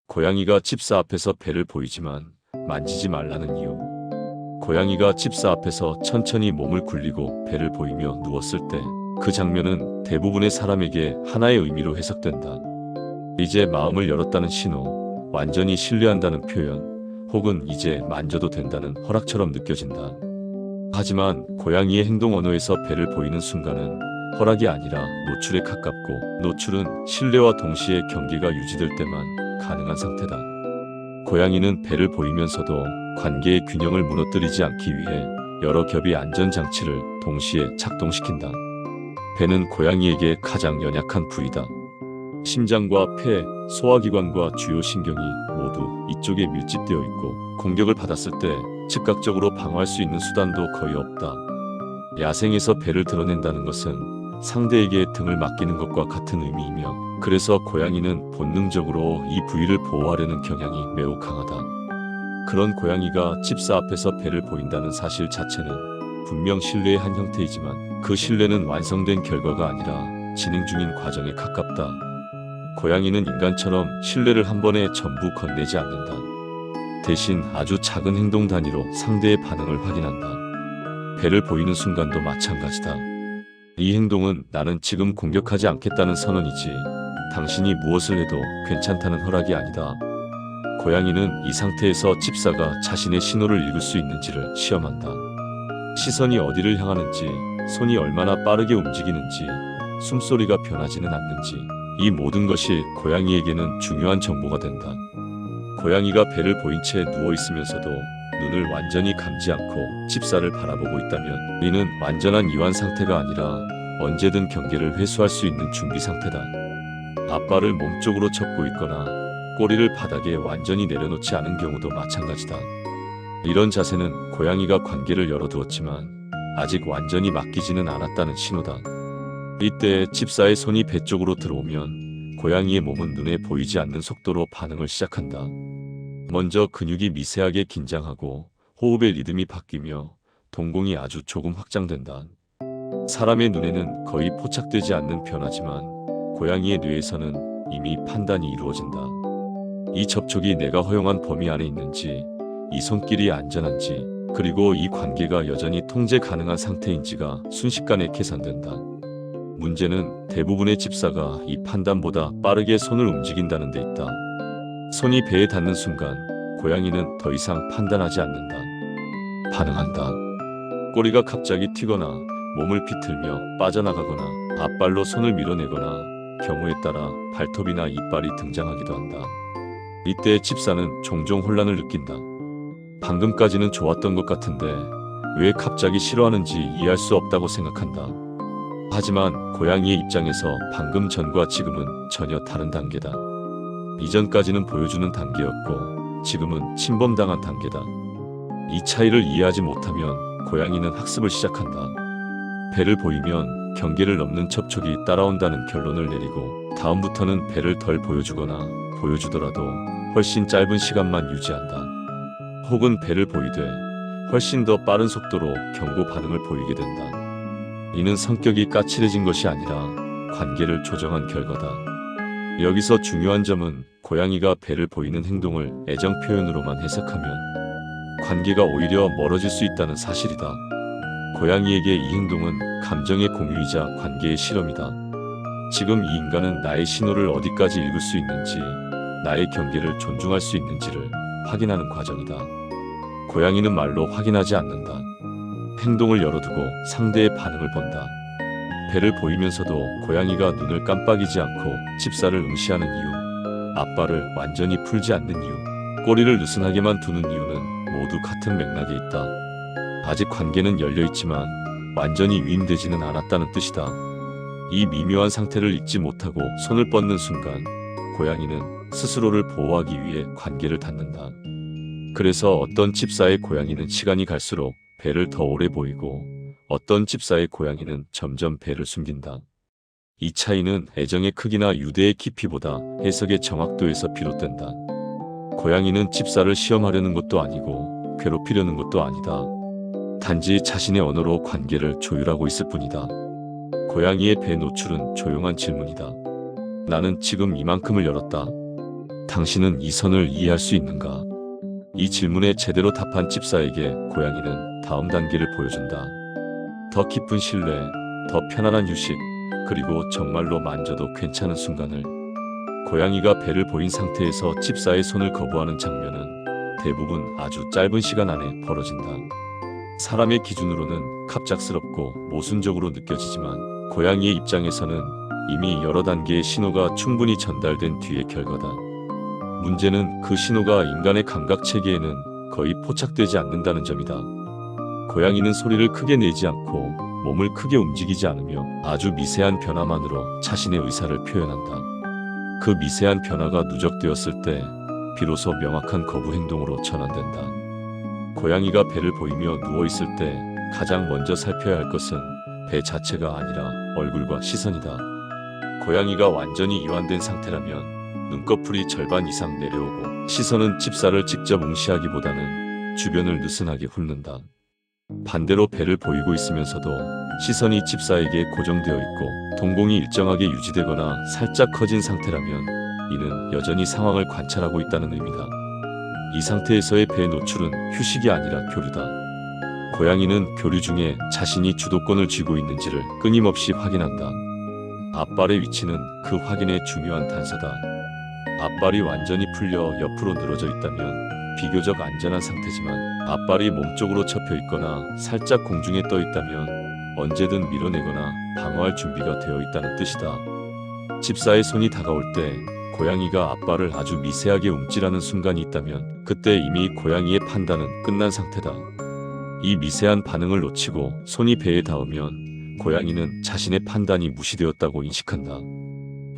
고양이가 집사 앞에서 배를 보이지만 만지지 말라는 이유. 고양이가 집사 앞에서 천천히 몸을 굴리고 배를 보이며 누웠을 때 그 장면은 대부분의 사람에게 하나의 의미로 해석된다. 이제 마음을 열었다는 신호, 완전히 신뢰한다는 표현, 혹은 이제 만져도 된다는 허락처럼 느껴진다. 하지만 고양이의 행동 언어에서 배를 보이는 순간은 허락이 아니라 노출에 가깝고, 노출은 신뢰와 동시에 경계가 유지될 때만 가능한 상태다. 고양이는 배를 보이면서도 관계의 균형을 무너뜨리지 않기 위해 여러 겹의 안전장치를 동시에 작동시킨다. 배는 고양이에게 가장 연약한 부위다. 심장과 폐, 소화기관과 주요 신경이 모두 이쪽에 밀집되어 있고, 공격을 받았을 때 즉각적으로 방어할 수 있는 수단도 거의 없다. 야생에서 배를 드러낸다는 것은 상대에게 등을 맡기는 것과 같은 의미이며, 그래서 고양이는 본능적으로 이 부위를 보호하려는 경향이 매우 강하다. 그런 고양이가 집사 앞에서 배를 보인다는 사실 자체는 분명 신뢰의 한 형태이지만, 그 신뢰는 완성된 결과가 아니라 진행 중인 과정에 가깝다. 고양이는 인간처럼 신뢰를 한 번에 전부 건네지 않는다. 대신 아주 작은 행동 단위로 상대의 반응을 확인한다. 배를 보이는 순간도 마찬가지다. 이 행동은 나는 지금 공격하지 않겠다는 선언이지, 당신이 무엇을 해도 괜찮다는 허락이 아니다. 고양이는 이 상태에서 집사가 자신의 신호를 읽을 수 있는지를 시험한다. 시선이 어디를 향하는지, 손이 얼마나 빠르게 움직이는지, 숨소리가 변하지는 않는지, 이 모든 것이 고양이에게는 중요한 정보가 된다. 고양이가 배를 보인 채 누워있으면서도 눈을 완전히 감지 않고 집사를 바라보고 있다면, 이는 완전한 이완 상태가 아니라 언제든 경계를 회수할 수 있는 준비 상태다. 앞발을 몸쪽으로 젓고 있거나 꼬리를 바닥에 완전히 내려놓지 않은 경우도 마찬가지다. 이런 자세는 고양이가 관계를 열어두었지만 아직 완전히 맡기지는 않았다는 신호다. 이때 집사의 손이 배 쪽으로 들어오면 고양이의 몸은 눈에 보이지 않는 속도로 반응을 시작한다. 먼저 근육이 미세하게 긴장하고 호흡의 리듬이 바뀌며 동공이 아주 조금 확장된다. 사람의 눈에는 거의 포착되지 않는 변화지만 고양이의 뇌에서는 이미 판단이 이루어진다. 이 접촉이 내가 허용한 범위 안에 있는지, 이 손길이 안전한지, 그리고 이 관계가 여전히 통제 가능한 상태인지가 순식간에 계산된다. 문제는 대부분의 집사가 이 판단보다 빠르게 손을 움직인다는 데 있다. 손이 배에 닿는 순간 고양이는 더 이상 판단하지 않는다. 반응한다. 꼬리가 갑자기 튀거나 몸을 비틀며 빠져나가거나 앞발로 손을 밀어내거나 경우에 따라 발톱이나 이빨이 등장하기도 한다. 이때 집사는 종종 혼란을 느낀다. 방금까지는 좋았던 것 같은데 왜 갑자기 싫어하는지 이해할 수 없다고 생각한다. 하지만 고양이의 입장에서 방금 전과 지금은 전혀 다른 단계다. 이전까지는 보여주는 단계였고 지금은 침범당한 단계다. 이 차이를 이해하지 못하면 고양이는 학습을 시작한다. 배를 보이면 경계를 넘는 접촉이 따라온다는 결론을 내리고 다음부터는 배를 덜 보여주거나 보여주더라도 훨씬 짧은 시간만 유지한다. 혹은 배를 보이되 훨씬 더 빠른 속도로 경고 반응을 보이게 된다. 이는 성격이 까칠해진 것이 아니라 관계를 조정한 결과다. 여기서 중요한 점은 고양이가 배를 보이는 행동을 애정 표현으로만 해석하면 관계가 오히려 멀어질 수 있다는 사실이다. 고양이에게 이 행동은 감정의 공유이자 관계의 실험이다. 지금 이 인간은 나의 신호를 어디까지 읽을 수 있는지, 나의 경계를 존중할 수 있는지를 확인하는 과정이다. 고양이는 말로 확인하지 않는다. 행동을 열어두고 상대의 반응을 본다. 배를 보이면서도 고양이가 눈을 깜빡이지 않고 집사를 응시하는 이유, 앞발을 완전히 풀지 않는 이유, 꼬리를 느슨하게만 두는 이유는 모두 같은 맥락에 있다. 아직 관계는 열려있지만 완전히 위임되지는 않았다는 뜻이다. 이 미묘한 상태를 잊지 못하고 손을 뻗는 순간 고양이는 스스로를 보호하기 위해 관계를 닫는다. 그래서 어떤 집사의 고양이는 시간이 갈수록 배를 더 오래 보이고 어떤 집사의 고양이는 점점 배를 숨긴다. 이 차이는 애정의 크기나 유대의 깊이보다 해석의 정확도에서 비롯된다. 고양이는 집사를 시험하려는 것도 아니고 괴롭히려는 것도 아니다. 단지 자신의 언어로 관계를 조율하고 있을 뿐이다. 고양이의 배 노출은 조용한 질문이다. 나는 지금 이만큼을 열었다. 당신은 이 선을 이해할 수 있는가? 이 질문에 제대로 답한 집사에게 고양이는 다음 단계를 보여준다. 더 깊은 신뢰, 더 편안한 휴식, 그리고 정말로 만져도 괜찮은 순간을. 고양이가 배를 보인 상태에서 집사의 손을 거부하는 장면은 대부분 아주 짧은 시간 안에 벌어진다. 사람의 기준으로는 갑작스럽고 모순적으로 느껴지지만 고양이의 입장에서는 이미 여러 단계의 신호가 충분히 전달된 뒤의 결과다. 문제는 그 신호가 인간의 감각 체계에는 거의 포착되지 않는다는 점이다. 고양이는 소리를 크게 내지 않고 몸을 크게 움직이지 않으며 아주 미세한 변화만으로 자신의 의사를 표현한다. 그 미세한 변화가 누적되었을 때 비로소 명확한 거부 행동으로 전환된다. 고양이가 배를 보이며 누워있을 때 가장 먼저 살펴야 할 것은 배 자체가 아니라 얼굴과 시선이다. 고양이가 완전히 이완된 상태라면 눈꺼풀이 절반 이상 내려오고 시선은 집사를 직접 응시하기보다는 주변을 느슨하게 훑는다. 반대로 배를 보이고 있으면서도 시선이 집사에게 고정되어 있고 동공이 일정하게 유지되거나 살짝 커진 상태라면 이는 여전히 상황을 관찰하고 있다는 의미다. 이 상태에서의 배 노출은 휴식이 아니라 교류다. 고양이는 교류 중에 자신이 주도권을 쥐고 있는지를 끊임없이 확인한다. 앞발의 위치는 그 확인의 중요한 단서다. 앞발이 완전히 풀려 옆으로 늘어져 있다면 비교적 안전한 상태지만 앞발이 몸쪽으로 접혀 있거나 살짝 공중에 떠 있다면 언제든 밀어내거나 방어할 준비가 되어 있다는 뜻이다. 집사의 손이 다가올 때 고양이가 앞발을 아주 미세하게 움찔하는 순간이 있다면 그때 이미 고양이의 판단은 끝난 상태다. 이 미세한 반응을 놓치고 손이 배에 닿으면 고양이는 자신의 판단이 무시되었다고 인식한다.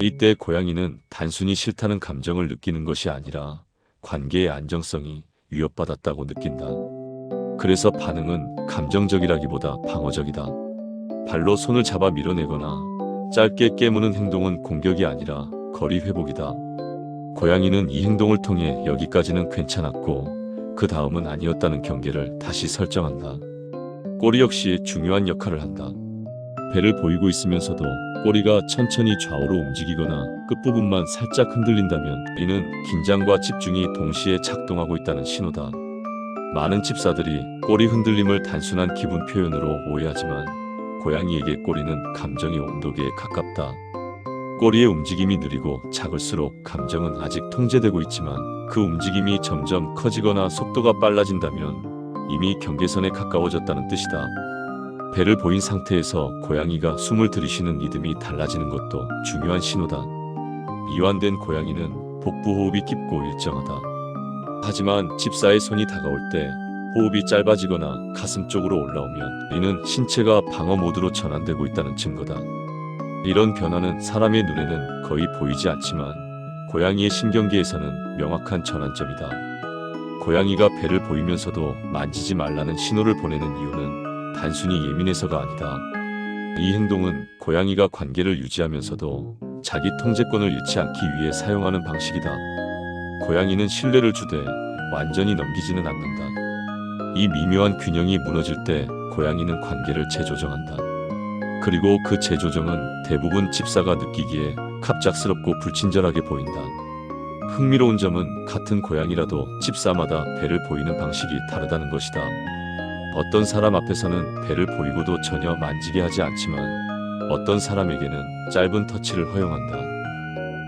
이때 고양이는 단순히 싫다는 감정을 느끼는 것이 아니라 관계의 안정성이 위협받았다고 느낀다. 그래서 반응은 감정적이라기보다 방어적이다. 발로 손을 잡아 밀어내거나 짧게 깨무는 행동은 공격이 아니라 거리 회복이다. 고양이는 이 행동을 통해 여기까지는 괜찮았고 그 다음은 아니었다는 경계를 다시 설정한다. 꼬리 역시 중요한 역할을 한다. 배를 보이고 있으면서도 꼬리가 천천히 좌우로 움직이거나 끝부분만 살짝 흔들린다면 이는 긴장과 집중이 동시에 작동하고 있다는 신호다. 많은 집사들이 꼬리 흔들림을 단순한 기분 표현으로 오해하지만 고양이에게 꼬리는 감정의 온도계에 가깝다. 꼬리의 움직임이 느리고 작을수록 감정은 아직 통제되고 있지만 그 움직임이 점점 커지거나 속도가 빨라진다면 이미 경계선에 가까워졌다는 뜻이다. 배를 보인 상태에서 고양이가 숨을 들이쉬는 리듬이 달라지는 것도 중요한 신호다. 이완된 고양이는 복부 호흡이 깊고 일정하다. 하지만 집사의 손이 다가올 때 호흡이 짧아지거나 가슴 쪽으로 올라오면 이는 신체가 방어 모드로 전환되고 있다는 증거다. 이런 변화는 사람의 눈에는 거의 보이지 않지만 고양이의 신경계에서는 명확한 전환점이다. 고양이가 배를 보이면서도 만지지 말라는 신호를 보내는 이유는 단순히 예민해서가 아니다. 이 행동은 고양이가 관계를 유지하면서도 자기 통제권을 잃지 않기 위해 사용하는 방식이다. 고양이는 신뢰를 주되 완전히 넘기지는 않는다. 이 미묘한 균형이 무너질 때 고양이는 관계를 재조정한다. 그리고 그 재조정은 대부분 집사가 느끼기에 갑작스럽고 불친절하게 보인다. 흥미로운 점은 같은 고양이라도 집사마다 배를 보이는 방식이 다르다는 것이다. 어떤 사람 앞에서는 배를 보이고도 전혀 만지게 하지 않지만 어떤 사람에게는 짧은 터치를 허용한다.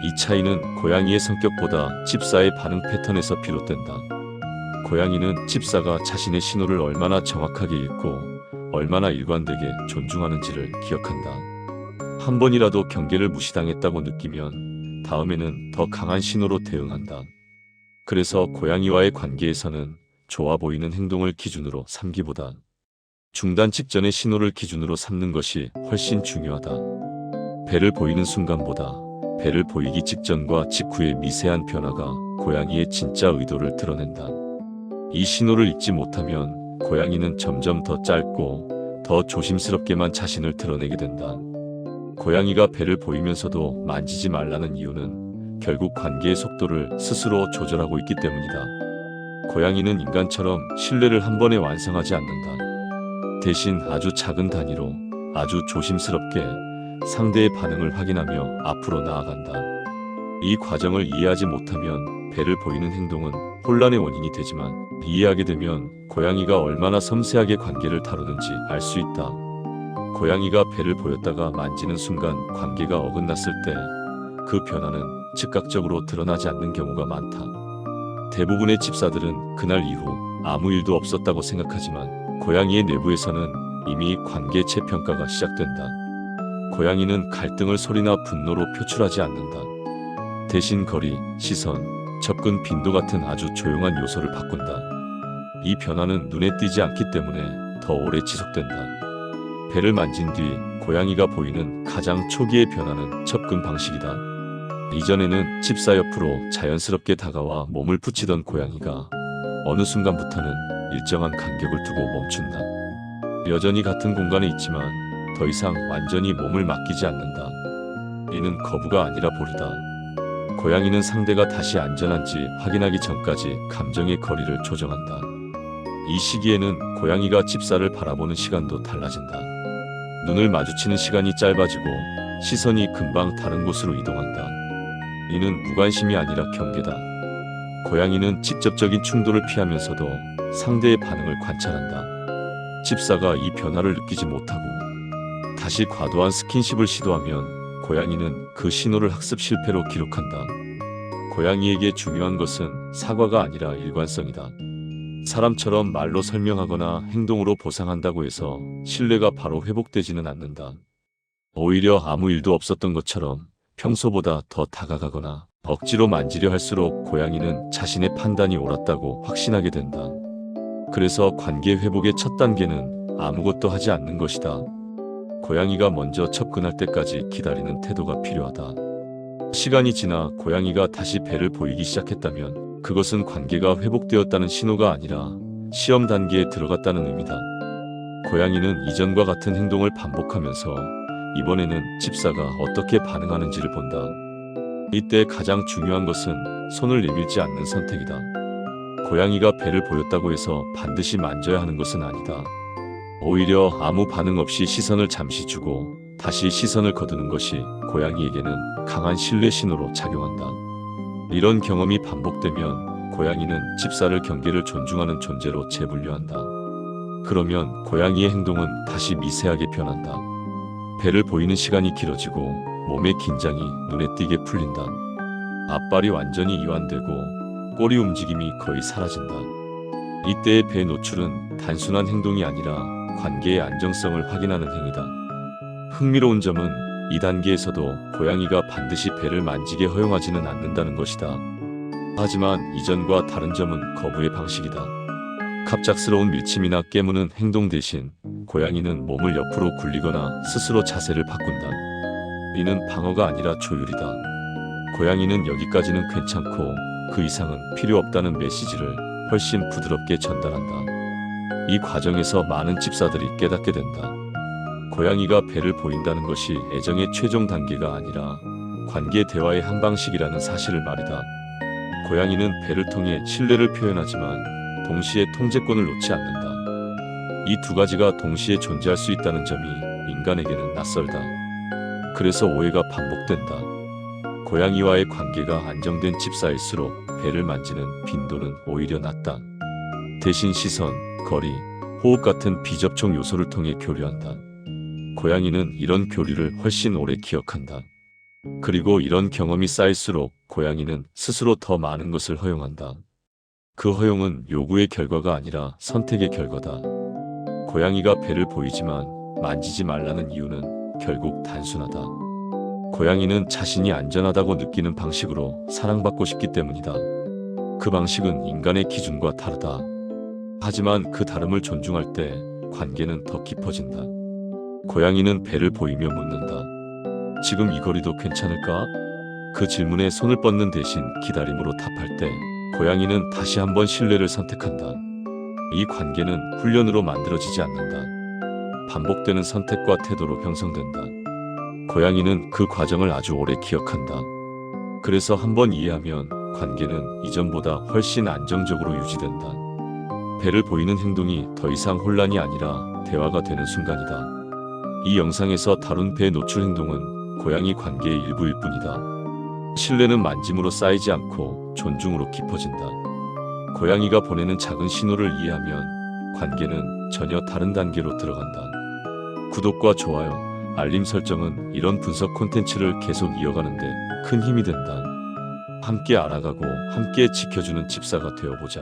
이 차이는 고양이의 성격보다 집사의 반응 패턴에서 비롯된다. 고양이는 집사가 자신의 신호를 얼마나 정확하게 읽고 얼마나 일관되게 존중하는지를 기억한다. 한 번이라도 경계를 무시당했다고 느끼면 다음에는 더 강한 신호로 대응한다. 그래서 고양이와의 관계에서는 좋아 보이는 행동을 기준으로 삼기보다 중단 직전의 신호를 기준으로 삼는 것이 훨씬 중요하다. 배를 보이는 순간보다 배를 보이기 직전과 직후의 미세한 변화가 고양이의 진짜 의도를 드러낸다. 이 신호를 읽지 못하면 고양이는 점점 더 짧고 더 조심스럽게만 자신을 드러내게 된다. 고양이가 배를 보이면서도 만지지 말라는 이유는 결국 관계의 속도를 스스로 조절하고 있기 때문이다. 고양이는 인간처럼 신뢰를 한 번에 완성하지 않는다. 대신 아주 작은 단위로 아주 조심스럽게 상대의 반응을 확인하며 앞으로 나아간다. 이 과정을 이해하지 못하면 배를 보이는 행동은 혼란의 원인이 되지만, 이해하게 되면 고양이가 얼마나 섬세하게 관계를 다루는지 알 수 있다. 고양이가 배를 보였다가 만지는 순간 관계가 어긋났을 때 그 변화는 즉각적으로 드러나지 않는 경우가 많다. 대부분의 집사들은 그날 이후 아무 일도 없었다고 생각하지만, 고양이의 내부에서는 이미 관계 재평가가 시작된다. 고양이는 갈등을 소리나 분노로 표출하지 않는다. 대신 거리, 시선, 접근 빈도 같은 아주 조용한 요소를 바꾼다. 이 변화는 눈에 띄지 않기 때문에 더 오래 지속된다. 배를 만진 뒤 고양이가 보이는 가장 초기의 변화는 접근 방식이다. 이전에는 집사 옆으로 자연스럽게 다가와 몸을 붙이던 고양이가 어느 순간부터는 일정한 간격을 두고 멈춘다. 여전히 같은 공간에 있지만 더 이상 완전히 몸을 맡기지 않는다. 이는 거부가 아니라 보류다. 고양이는 상대가 다시 안전한지 확인하기 전까지 감정의 거리를 조정한다. 이 시기에는 고양이가 집사를 바라보는 시간도 달라진다. 눈을 마주치는 시간이 짧아지고 시선이 금방 다른 곳으로 이동한다. 이는 무관심이 아니라 경계다. 고양이는 직접적인 충돌을 피하면서도 상대의 반응을 관찰한다. 집사가 이 변화를 느끼지 못하고 다시 과도한 스킨십을 시도하면 고양이는 그 신호를 학습 실패로 기록한다. 고양이에게 중요한 것은 사과가 아니라 일관성이다. 사람처럼 말로 설명하거나 행동으로 보상한다고 해서 신뢰가 바로 회복되지는 않는다. 오히려 아무 일도 없었던 것처럼 평소보다 더 다가가거나 억지로 만지려 할수록 고양이는 자신의 판단이 옳았다고 확신하게 된다. 그래서 관계 회복의 첫 단계는 아무것도 하지 않는 것이다. 고양이가 먼저 접근할 때까지 기다리는 태도가 필요하다. 시간이 지나 고양이가 다시 배를 보이기 시작했다면 그것은 관계가 회복되었다는 신호가 아니라 시험 단계에 들어갔다는 의미다. 고양이는 이전과 같은 행동을 반복하면서 이번에는 집사가 어떻게 반응하는지를 본다. 이때 가장 중요한 것은 손을 내밀지 않는 선택이다. 고양이가 배를 보였다고 해서 반드시 만져야 하는 것은 아니다. 오히려 아무 반응 없이 시선을 잠시 주고 다시 시선을 거두는 것이 고양이에게는 강한 신뢰 신호로 작용한다. 이런 경험이 반복되면 고양이는 집사를 경계를 존중하는 존재로 재분류한다. 그러면 고양이의 행동은 다시 미세하게 변한다. 배를 보이는 시간이 길어지고 몸의 긴장이 눈에 띄게 풀린다. 앞발이 완전히 이완되고 꼬리 움직임이 거의 사라진다. 이때의 배 노출은 단순한 행동이 아니라 관계의 안정성을 확인하는 행위다. 흥미로운 점은 이 단계에서도 고양이가 반드시 배를 만지게 허용하지는 않는다는 것이다. 하지만 이전과 다른 점은 거부의 방식이다. 갑작스러운 밀침이나 깨무는 행동 대신 고양이는 몸을 옆으로 굴리거나 스스로 자세를 바꾼다. 이는 방어가 아니라 조율이다. 고양이는 여기까지는 괜찮고 그 이상은 필요 없다는 메시지를 훨씬 부드럽게 전달한다. 이 과정에서 많은 집사들이 깨닫게 된다. 고양이가 배를 보인다는 것이 애정의 최종 단계가 아니라 관계 대화의 한 방식이라는 사실을 말이다. 고양이는 배를 통해 신뢰를 표현하지만 동시에 통제권을 놓지 않는다. 이 두 가지가 동시에 존재할 수 있다는 점이 인간에게는 낯설다. 그래서 오해가 반복된다. 고양이와의 관계가 안정된 집사일수록 배를 만지는 빈도는 오히려 낮다. 대신 시선, 거리, 호흡 같은 비접촉 요소를 통해 교류한다. 고양이는 이런 교류를 훨씬 오래 기억한다. 그리고 이런 경험이 쌓일수록 고양이는 스스로 더 많은 것을 허용한다. 그 허용은 요구의 결과가 아니라 선택의 결과다. 고양이가 배를 보이지만 만지지 말라는 이유는 결국 단순하다. 고양이는 자신이 안전하다고 느끼는 방식으로 사랑받고 싶기 때문이다. 그 방식은 인간의 기준과 다르다. 하지만 그 다름을 존중할 때 관계는 더 깊어진다. 고양이는 배를 보이며 묻는다. 지금 이 거리도 괜찮을까? 그 질문에 손을 뻗는 대신 기다림으로 답할 때 고양이는 다시 한번 신뢰를 선택한다. 이 관계는 훈련으로 만들어지지 않는다. 반복되는 선택과 태도로 형성된다. 고양이는 그 과정을 아주 오래 기억한다. 그래서 한번 이해하면 관계는 이전보다 훨씬 안정적으로 유지된다. 배를 보이는 행동이 더 이상 혼란이 아니라 대화가 되는 순간이다. 이 영상에서 다룬 배 노출 행동은 고양이 관계의 일부일 뿐이다. 신뢰는 만짐으로 쌓이지 않고 존중으로 깊어진다. 고양이가 보내는 작은 신호를 이해하면 관계는 전혀 다른 단계로 들어간다. 구독과 좋아요, 알림 설정은 이런 분석 콘텐츠를 계속 이어가는데 큰 힘이 된다. 함께 알아가고 함께 지켜주는 집사가 되어보자.